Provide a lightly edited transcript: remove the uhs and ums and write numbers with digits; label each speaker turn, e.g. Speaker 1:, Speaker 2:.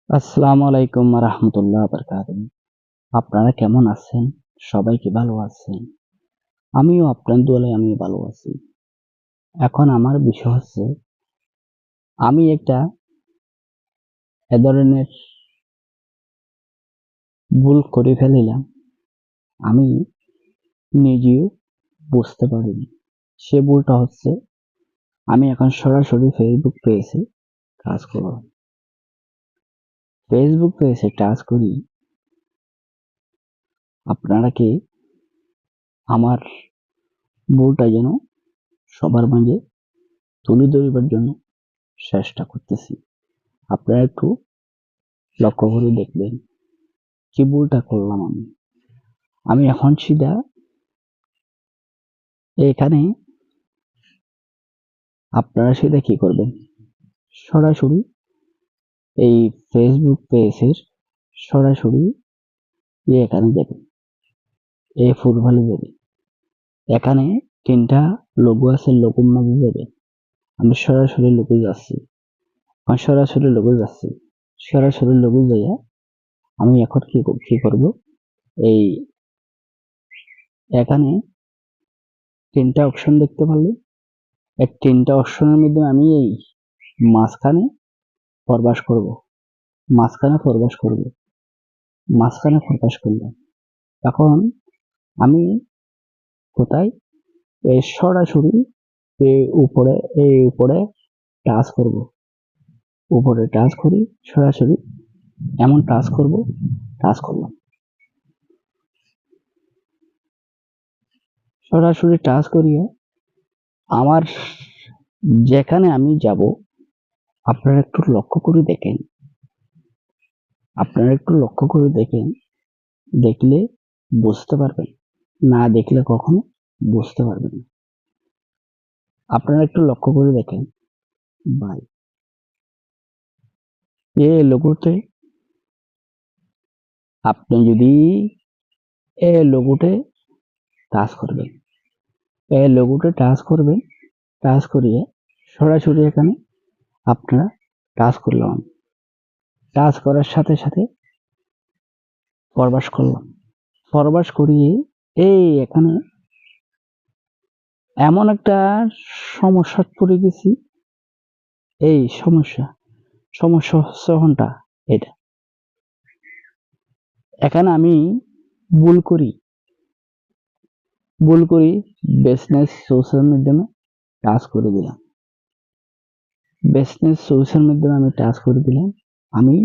Speaker 1: আসসালামু আলাইকুম রাহমাতুল্লাহ বারাকাতুহু। আপনারা কেমন আছেন? সবাই কি ভালো আছেন? আমিও আপনার দোয়ায় আমি ভালো আছি। এখন আমার বিষয় হচ্ছে আমি একটা এ ধরনের ভুল করে ফেলিলাম। আমি নিজেও বুঝতে পারিনি। সে ভুলটা হচ্ছে আমি এখন সরাসরি ফেসবুক পেজে কাজ করব। ফেসবুক পেজে কাজ করি। আপনারা কি আমার ভুলটা যেন সবার মাঝে তুলে ধরিবার জন্য চেষ্টা করতেছি। আপনারা একটু লক্ষ্য করে দেখবেন কি ভুলটা করলাম আমি। আমি এখন সিধা এখানে আপনারা সিধা কি করবেন? সরাসরি এই ফেসবুক পেজের সরাসরি এখানে যাবেন। এই ফুটবলে যাবেন। এখানে তিনটা লোগো আছে, লোগোর মাঝে যাবেন। আমি সরাসরি লোগো যাচ্ছি। আমি সরাসরি লোগো যাচ্ছি। সরাসরি লোগো যাইয়া আমি এখন কি করব? এই এখানে তিনটা অপশন দেখতে পারলে এই তিনটা অপশনের মধ্যে আমি এই মাঝখানে প্রবেশ করব। মাঝখানে প্রবেশ করব। মাঝখানে প্রবেশ করলাম। এখন আমি কোথায় সরাসরি উপরে টাচ করব। উপরে টাচ করি সরাসরি এমন টাচ করব। টাচ করলাম। সরাসরি টাচ করিয়ে আমার যেখানে আমি যাব আপনারা একটু লক্ষ্য করে দেখেন। আপনারা একটু লক্ষ্য করে দেখেন। দেখলে বুঝতে পারবেন। না দেখলে কখনো বুঝতে পারবেন না। আপনারা একটু লক্ষ্য করে দেখেন ভাই। এই লোগোতে আপনি যদি এই লোগোতে টাচ করবেন। এই লোগোতে টাচ করবেন। টাচ করিয়ে সরাসরি এখানে আপনারা টাচ করলাম। টাচ করার সাথে সাথে প্রবেশ করলাম। প্রবেশ করিয়ে এই এখানে এমন একটা সমস্যা পড়ে গেছি। এই সমস্যা হচ্ছে কোনটা? এটা এখানে আমি ভুল করি বিজনেস সোশ্যাল মিডিয়ামে টাচ করে দিলাম। বিজনেস সোশ্যাল মিডিয়ামে আমি টাচ করে দিলাম। আমি